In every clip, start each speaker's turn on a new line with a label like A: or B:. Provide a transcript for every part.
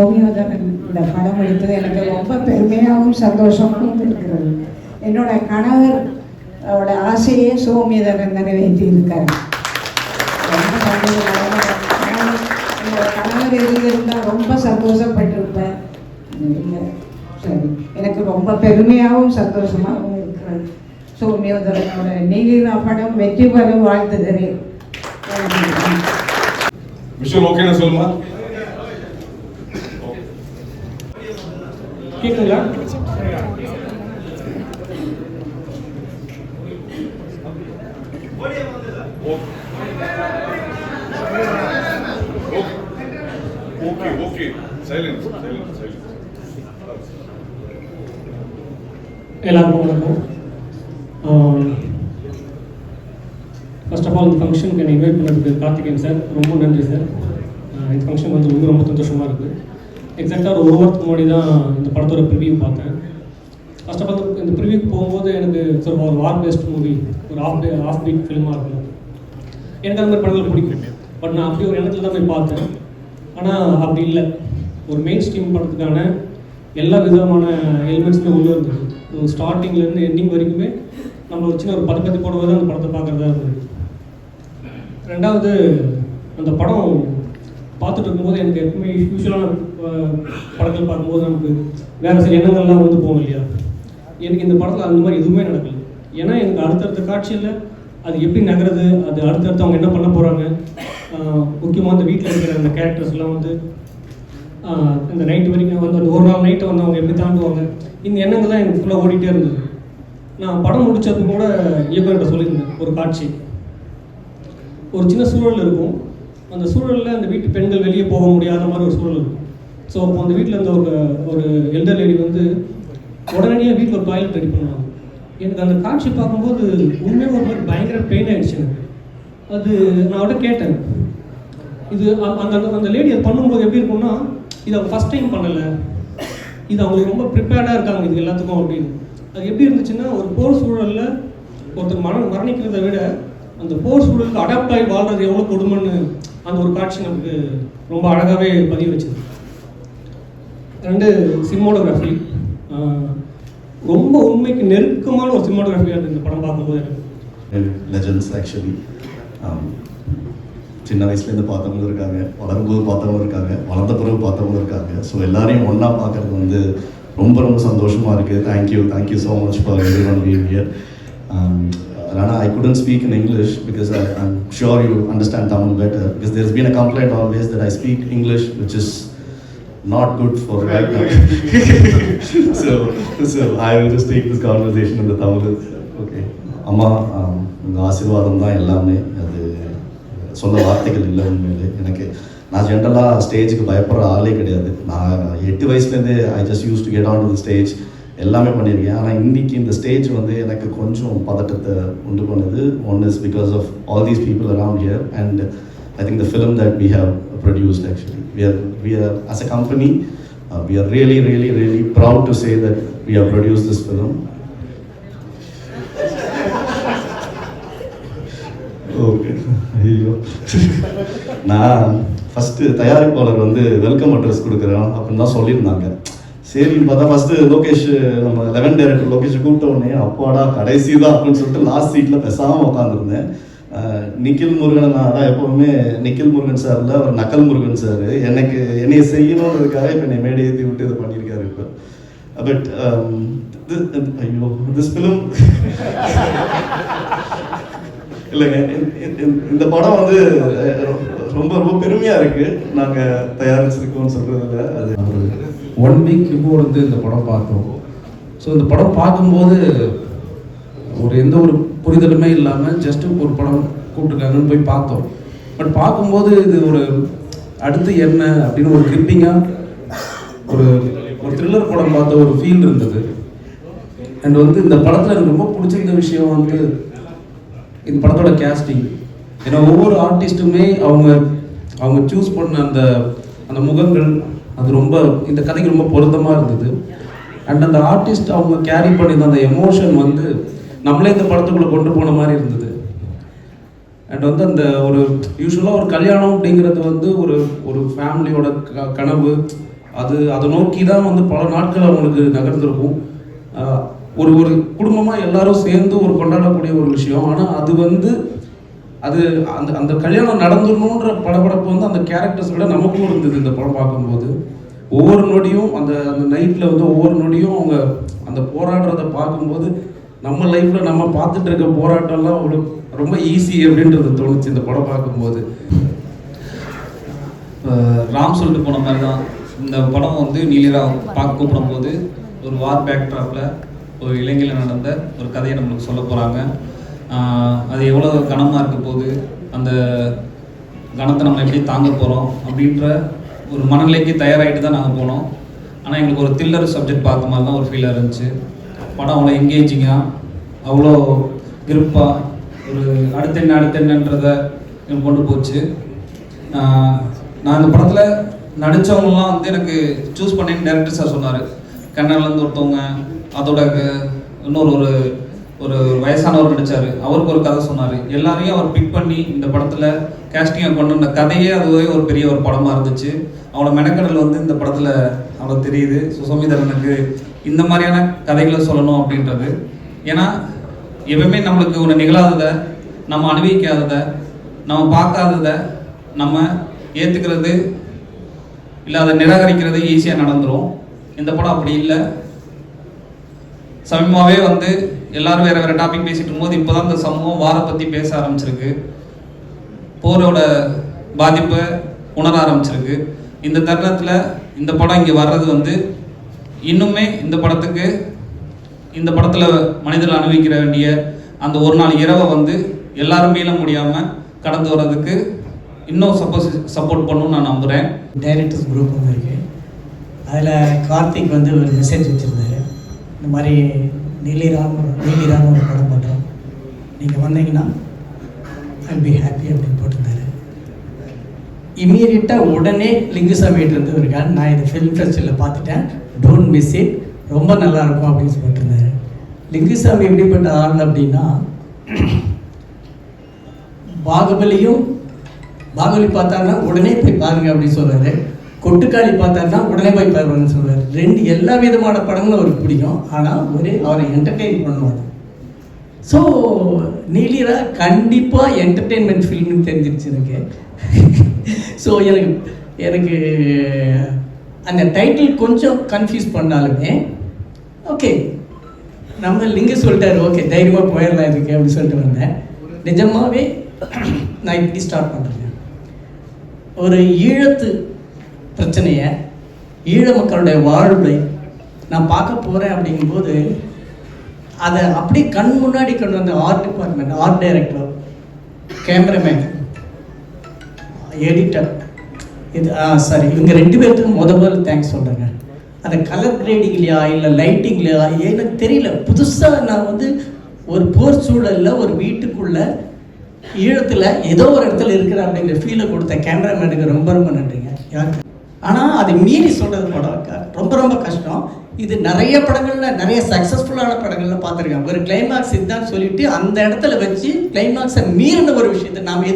A: சௌமியோதரன் இந்த படம் எடுத்தது எனக்கு ரொம்ப பெருமையாகவும் சந்தோஷமாகவும் இருக்கிறது. என்னோட கணவர் அவரோட ஆசையே சௌமியோதரன் நிறைவேற்றி இருக்காரு. ரொம்ப சந்தோஷம். என்னோட கணவர் இருந்திருந்தால் ரொம்ப சந்தோஷப்பட்டிருப்பேன். சரி, எனக்கு ரொம்ப பெருமையாகவும் சந்தோஷமாகவும் இருக்கிறது. சௌமியோதரனோட நீலிரா படம் வெற்றி பெற வாழ்த்துகிறேன்.
B: விஷயம் ஓகேன்னு சொல்லுமா?
C: கேட்குங்களா?
B: Okay okay silence silence silence.
C: எல்லாருக்கும் வணக்கம். ஃபர்ஸ்ட் ஆஃப் ஆல் இந்த ஃபங்க்ஷனுக்கு என்னை இன்வைட் பண்ணதுக்கு கார்த்திகேயன் சார் ரொம்ப நன்றி சார். இந்த ஃபங்க்ஷன் வந்து ரொம்ப சந்தோஷமாக இருக்குது. எக்ஸாக்டாக ஒரு வாரத்துக்கு முன்னாடி தான் இந்த படத்தோட ப்ரிவியூ பார்த்தேன். ஃபர்ஸ்ட் ஆஃப் ஆல் இந்த ப்ரிவியூக்கு போகும்போது எனக்கு சார் ஒரு வார் பேஸ்ட் மூவி, ஒரு ஆஃப் பீட் ஃபிலிமாக இருக்கணும். எனக்கு அந்த மாதிரி படங்கள் பிடிக்கும். பட் நான் அப்படி ஒரு எண்ணத்தில் தான் போய் பார்த்தேன். ஆனால் அப்படி இல்லை. ஒரு மெயின் ஸ்ட்ரீம் படத்துக்கான எல்லா விதமான எலிமெண்ட்ஸுமே உள்ளே இருந்தது. ஸ்டார்டிங்லேருந்து எண்டிங் வரைக்குமே நம்ம ஒரு சின்ன ஒரு பத்தி போடுவது அந்த படத்தை பார்க்குறதா இருந்தது. ரெண்டாவது, அந்த படம் பார்த்துட்டு இருக்கும்போது எனக்கு எப்பவுமே யூஸ்வலான படங்கள் பார்க்கும்போது நமக்கு வேறு சில எண்ணங்கள்லாம் வந்து போகும் இல்லையா. எனக்கு இந்த படத்தில் அந்த மாதிரி எதுவுமே நடக்கல. ஏன்னா எனக்கு அடுத்தடுத்த காட்சியில் அது எப்படி நகருது, அது அடுத்தடுத்து அவங்க என்ன பண்ண போகிறாங்க, முக்கியமாக அந்த வீட்டில் இருக்கிற அந்த கேரக்டர்ஸ்லாம் வந்து இந்த நைட்டு வரைக்கும் வந்து அந்த ஒரு நாள் நைட்டை வந்து அவங்க எப்படி தாண்டுவாங்க, இந்த எண்ணங்கள் தான் எனக்கு ஃபுல்லாக ஓடிட்டே இருந்தது. நான் படம் முடித்தது கூட இயக்குநர்கிட்ட சொல்லியிருந்தேன். ஒரு காட்சி, ஒரு சின்ன சூழல் இருக்கும். அந்த சூழலில் அந்த வீட்டு பெண்கள் வெளியே போக முடியாத மாதிரி ஒரு சூழல் இருக்கும். ஸோ அப்போ அந்த வீட்டில் இருந்த ஒரு எல்டர் லேடி வந்து உடனடியாக வீட்டில் ஒரு டாய்லெட் ரெடி பண்ணுவாங்க. எனக்கு அந்த காட்சி பார்க்கும்போது உண்மையாக ஒரு மாதிரி பயங்கர பெயின் ஆகிடுச்சு எனக்கு. அது நான் அவட்ட கேட்டேன், இது அந்த லேடி அதை பண்ணும்போது எப்படி இருக்கும்னா, இது அவங்க ஃபஸ்ட் டைம் பண்ணலை, இது அவங்களுக்கு ரொம்ப ப்ரிப்பேர்டாக இருக்காங்க இது எல்லாத்துக்கும் அப்படின்னு. அது எப்படி இருந்துச்சுன்னா, ஒரு போர் சூழலில் ஒருத்தர் மரணிக்கிறத விட அந்த போர் சூழலுக்கு அடாப்ட் ஆகி வாழ்றது எவ்வளோ கொடுமைன்னு அந்த ஒரு காட்சி நமக்கு ரொம்ப அழகாகவே பதிவு வச்சுது. ரெண்டு, சினிமாட்டோகிராஃபி ரொம்ப உண்மைக்கு நெருக்கமான ஒரு சினிமாட்டோகிராஃபியாக இருக்குது இந்த படம் பார்க்கும்போது எனக்கு.
D: லெஜண்ட்ஸ் ஆக்சுவலி சின்ன வயசுலேருந்து பார்த்தவங்களும் இருக்காங்க, வளரும்போது பார்த்தவங்களும் இருக்காங்க, வளர்ந்த பிறகு பார்த்தவங்களும் இருக்காங்க. ஸோ எல்லாரையும் ஒன்றா பார்க்குறது வந்து ரொம்ப ரொம்ப சந்தோஷமாக இருக்குது. Thank you so much for everyone being here. Rana, I couldn't speak in English because I'm sure you understand Tamil better, because there's been a complaint always that I speak English which is not good for right now. so I will just take this conversation in the Tamil. Okay. Amma, உங்கள் ஆசீர்வாதம் தான் எல்லாமே. அது சொல்ல வார்த்தைகள் இல்லை உண்மையிலே. எனக்கு நான் ஜென்ரலாக ஸ்டேஜுக்கு பயப்படுற ஆளே கிடையாது. நான் 8 வயசுலேருந்தே I just use to get on to the stage. எல்லாமே பண்ணியிருக்கேன். ஆனால் இன்றைக்கி இந்த ஸ்டேஜ் வந்து எனக்கு கொஞ்சம் பதட்டத்தை உண்டு பண்ணுது. One is because of all these people around here and I think the film that we have produced actually. We are as a company, we are really proud to say that we have produced this film. Okay, ஐயோ, நான் first தயாரிப்பாளர் வந்து welcome address கொடுக்குறேன் அப்படின்னு தான் சொல்லியிருந்தாங்க. சரின்னு பார்த்தா ஃபஸ்ட்டு லோகேஷ், நம்ம 11 டைரக்டர் லோகேஷை கூப்பிட்ட உடனே அப்பாடா கடைசி தான் அப்படின்னு சொல்லிட்டு லாஸ்ட் சீட்டில் பேசாமல் உட்காந்துருந்தேன். நிக்கில் முருகன், நான் தான் எப்போவுமே நிக்கில் முருகன் சார் இல்லை, அவர் நக்கல் முருகன் சார் என்னைய செய்யணுன்றதுக்காக இப்போ என்னை மேடை ஏற்றி விட்டு இதை பண்ணியிருக்காரு இப்போ. பட் ஐயோ, திஸ் ஃபிலிம் இல்லைங்க, இந்த படம் வந்து ரொம்ப ரொம்ப பெருமையாக இருக்குது. நாங்கள் தயாரிச்சிருக்கோம்னு சொல்கிறதில்ல, அது
E: 1 வீக் இப்போ வந்து இந்த படம் பார்த்தோம். ஸோ இந்த படம் பார்க்கும்போது எந்த ஒரு புரிதலுமே இல்லாமல் ஜஸ்ட்டு ஒரு படம் கூப்பிட்டுருக்காங்கன்னு போய் பார்த்தோம். பட் பார்க்கும்போது இது ஒரு அடுத்து என்ன அப்படின்னு ஒரு கிரிப்பிங்காக ஒரு த்ரில்லர் படம் பார்த்த ஒரு ஃபீல் இருந்தது. அண்ட் வந்து இந்த படத்தில் எனக்கு ரொம்ப பிடிச்சிருந்த விஷயம் வந்து இந்த படத்தோட கேஸ்டிங். ஏன்னா ஒவ்வொரு ஆர்டிஸ்ட்டுமே அவங்க சூஸ் பண்ண அந்த முகங்கள் அது ரொம்ப இந்த கதைக்கு ரொம்ப பொருத்தமாக இருந்தது. அண்ட் அந்த ஆர்டிஸ்ட் அவங்க கேரி பண்ணியிருந்த அந்த எமோஷன் வந்து நம்மளே இந்த படத்துக்குள்ளே கொண்டு போன மாதிரி இருந்தது. அண்ட் வந்து அந்த ஒரு யூஸ்வலாக ஒரு கல்யாணம் அப்படிங்கிறது வந்து ஒரு ஃபேமிலியோட கனவு, அதை நோக்கி தான் வந்து பல நாட்கள் அவங்களுக்கு நகர்ந்திருக்கும். ஒரு ஒரு குடும்பமாக எல்லாரும் சேர்ந்து ஒரு கொண்டாடக்கூடிய ஒரு விஷயம். ஆனால் அது வந்து அது அந்த அந்த கல்யாணம் நடந்துடணுன்ற படப்படப்பு வந்து அந்த கேரக்டர்ஸ் விட நமக்கும் இருந்தது. இந்த படம் பார்க்கும்போது ஒவ்வொரு நொடியும் அந்த அந்த நைட்டில் வந்து ஒவ்வொரு நொடியும் அவங்க அந்த போராடுறத பார்க்கும்போது நம்ம லைஃப்பில் நம்ம பார்த்துட்டு இருக்க போராட்டம்லாம் அவ்வளோ ரொம்ப ஈஸி அப்படின்றது தோணுச்சு இந்த படம் பார்க்கும்போது.
F: ராம் சொல்லிட்டு போன மாதிரி தான் இந்த படம் வந்து நீலிரா பார்க்க கூப்பிடும்போது ஒரு வார் பேக்ட்ராப்பில் ஒரு இலங்கையில் நடந்த ஒரு கதையை நம்மளுக்கு சொல்ல போகிறாங்க. அது எவ்வளோ கனமாக இருக்க போகுது, அந்த கனத்தை நம்ம எப்படி தாங்க போகிறோம் அப்படின்ற ஒரு மனநிலைக்கு தயாராகிட்டு தான் நாங்கள் போனோம். ஆனால் எங்களுக்கு ஒரு த்ரில்லர் சப்ஜெக்ட் பார்த்த மாதிரி தான் ஒரு ஃபீலாக இருந்துச்சு. படம் அவ்வளோ எங்கேஜிங்காக அவ்வளோ கிரிப்பாக ஒரு அடுத்தென்னன்றதை எனக்கு கொண்டு போச்சு. நான் இந்த படத்தில் நடித்தவங்களாம் வந்து எனக்கு சூஸ் பண்ணேன்னு டேரக்டர் சார் சொன்னார். கன்னடலேருந்து ஒருத்தவங்க, அதோட இன்னொரு ஒரு ஒரு வயசானவர் நடித்தார், அவருக்கு ஒரு கதை சொன்னார். எல்லாரையும் அவர் பிக் பண்ணி இந்த படத்தில் கேஸ்டிங்கை கொண்டு வந்த கதையே அதுவே ஒரு பெரிய ஒரு படமாக இருந்துச்சு. அவளோட மெனக்கடல் வந்து இந்த படத்தில் அவ்வளோ தெரியுது. சுசோமிதரனுக்கு இந்த மாதிரியான கதைகளை சொல்லணும் அப்படின்றது. ஏன்னா எப்பவுமே நம்மளுக்கு ஒன்று நிகழாததை, நம்ம அனுபவிக்காததை, நம்ம பார்க்காததை நம்ம ஏற்றுக்கிறது இல்லை அதை நிராகரிக்கிறது ஈஸியாக நடந்துடும். இந்த படம் அப்படி இல்லை. சமீபமாகவே வந்து எல்லாரும் வேறு வேறு டாபிக் பேசிட்டு இருக்கும்போது இப்போ தான் இந்த சமூகம் வாரை பற்றி பேச ஆரம்பிச்சிருக்கு, போரோட பாதிப்பை உணர ஆரம்பிச்சிருக்கு. இந்த தருணத்தில் இந்த படம் இங்கே வர்றது வந்து இன்னுமே இந்த படத்தில் மனிதர்கள் அனுபவிக்கிற வேண்டிய அந்த ஒரு நாள் இரவை வந்து எல்லாரும் மீள முடியாமல் கடந்து வர்றதுக்கு இன்னும் சப்போர்ட் பண்ணணும்னு நான் நம்புகிறேன்.
G: டைரக்டர்ஸ் குரூப் ஒன்று இருக்குது. அதில் கார்த்திக் வந்து ஒரு மெசேஜ் வச்சுருந்தாரு. இந்த மாதிரி நீலிரான்னு ஒரு படம் பண்ணுறோம், நீங்கள் வந்தீங்கன்னா ஐ பி ஹாப்பி அப்படின்னு போட்டிருந்தாரு. இம்மீடியட்டாக உடனே லிங்குசாமிகிட்டேருந்து ஒரு கால், நான் இந்த ஃபிலிம் ஃபெஸ்டிவலில் பார்த்துட்டேன், டோன்ட் மிஸ் இட், ரொம்ப நல்லாயிருக்கும் அப்படின்னு சொல்லிட்டுருந்தாரு. லிங்குசாமி எப்படிப்பட்ட ஆள் அப்படின்னா, பாகுபலி பார்த்தாருன்னா உடனே போய் பாருங்க அப்படின்னு சொல்கிறாரு. கொட்டுக்காளி பார்த்தாருன்னா உடனே போய் பாருங்கன்னு சொல்கிறார். எல்லா விதமான படங்களும் அவருக்கு பிடிக்கும். ஆனால் அவரை என்டர்டெயின் பண்ணுவார். ஸோ நீலிரா கண்டிப்பாக என்டர்டெயின்மெண்ட் ஃபில்ம்னு தெரிஞ்சிருச்சு எனக்கு. ஸோ எனக்கு அந்த டைட்டில் கொஞ்சம் கன்ஃபியூஸ் பண்ணாலுமே ஓகே, நம்ம லிங்கு சொல்லிட்டாரு, ஓகே தைரியமாக போயிடலாம் இதுக்கு அப்படின்னு சொல்லிட்டு வந்தேன். நிஜமாகவே நான் இப்படி ஸ்டார்ட் பண்ணுறேன். ஒரு ஈழத்து பிரச்சனையை, ஈழ மக்களுடைய வாழ்வை நான் பார்க்க போகிறேன் அப்படிங்கும்போது அதை அப்படியே கண் முன்னாடி கொண்டு வந்த art department, art director, cameraman, editor, இவங்க 2 பேர்த்துக்கும் முதல்ல தேங்க்ஸ் சொல்கிறேங்க. அந்த கலர் கிரேடிங்லையா இல்லை லைட்டிங்லையா எனக்கு தெரியல, புதுசாக நான் வந்து ஒரு போர் சூழலில் ஒரு வீட்டுக்குள்ளே ஈழத்தில் ஏதோ ஒரு இடத்துல இருக்கிற அப்படிங்கிற ஃபீலை கொடுத்த கேமராமேனுக்கு ரொம்ப ரொம்ப நன்றிங்க. யாருக்கு ஆனால் அதை மீறி சொல்கிறது படம் ரொம்ப ரொம்ப கஷ்டம். இது நிறைய படங்களில், நிறைய சக்ஸஸ்ஃபுல்லான படங்களில் பார்த்துருக்கேன். ஒரு கிளைமாக்ஸ் இதுதான் சொல்லிட்டு அந்த இடத்துல வச்சு கிளைமாக்ஸை மீறின ஒரு விஷயத்தை நாம்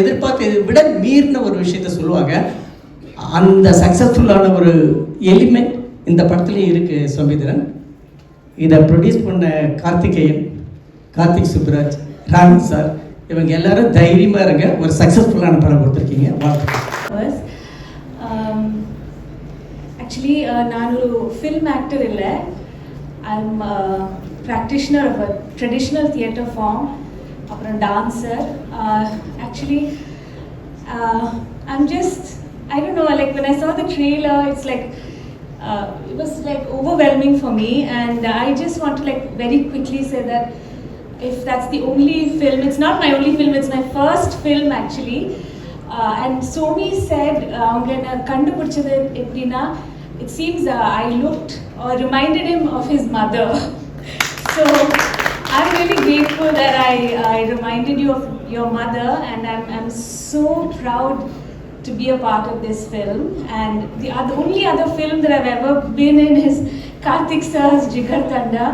G: எதிர்பார்த்ததை விட மீறின ஒரு விஷயத்த சொல்லுவாங்க. அந்த சக்ஸஸ்ஃபுல்லான ஒரு எலிமெண்ட் இந்த படத்துலேயும் இருக்குது. சோமிதரன் இதை ப்ரொடியூஸ் பண்ண கார்த்திக் சுப்ராஜ், ராம் சார், இவங்க எல்லாரும் தைரியமாக இருங்க, ஒரு சக்ஸஸ்ஃபுல்லான படம் கொடுத்துருக்கீங்க.
H: ஆக்சுவலி நான் ஒரு ஃபில்ம் ஆக்டர் இல்லை, I am practitioner of a traditional theatre form, அப்புறம் dancer. Actually I'm just I don't know, like when I saw the trailer, it's like it was like overwhelming for me, and I just want to like very quickly say that if that's the only film, it's not my only film, it's my first film actually. And Somi said avanga kandu pidichadu epdina, it seems I looked or reminded him of his mother. So I'm really grateful that I reminded you of your mother, and I'm so proud to be a part of this film. And the only other film that I've ever been in is Karthik sir's Jigar Thanda.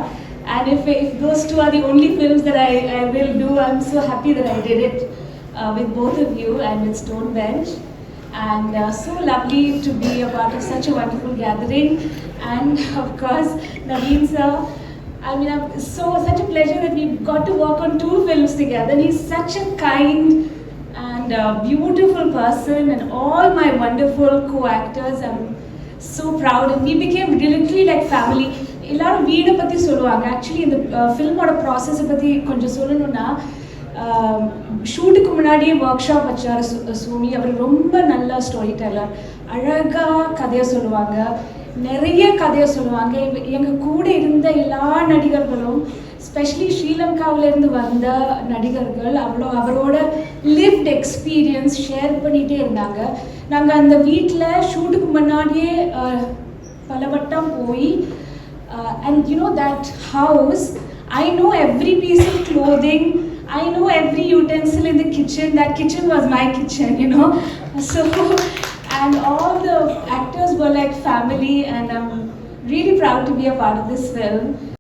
H: And if those two are the only films that I will do, I'm so happy that I did it with both of you and with Stone Bench. and so lovely to be a part of such a wonderful gathering. And of course, Naveen sir, I mean, it's such a pleasure that we got to work on 2 films together. He's such a kind and beautiful person, and all my wonderful co-actors. I'm so proud, and we became literally like family. எல்லாரும் வீடை பற்றி சொல்லுவாங்க. Actually இந்த ஃபில்மோட ப்ராசஸை பற்றி கொஞ்சம் சொல்லணும்னா, ஷூட்டுக்கு முன்னாடியே ஒர்க் ஷாப் வச்சார் சோமி. அவர் ரொம்ப நல்ல ஸ்டோரி டெல்லர், அழகாக கதையை சொல்லுவாங்க, நிறைய கதையை சொல்லுவாங்க. எங்கள் கூட இருந்த எல்லா நடிகர்களும், ஸ்பெஷலி ஸ்ரீலங்காவிலேருந்து வந்த நடிகர்கள், அவரோட லிவ்ட் எக்ஸ்பீரியன்ஸ் ஷேர் பண்ணிகிட்டே இருந்தாங்க. நாங்கள் அந்த வீட்டில் ஷூட்டுக்கு முன்னாடியே பல வட்டம் போய், and you know that house, I know every piece of clothing, I know every utensil in the kitchen. That kitchen was my kitchen, you know. So, and all the actors were like family, and I'm really proud to be a part of this film.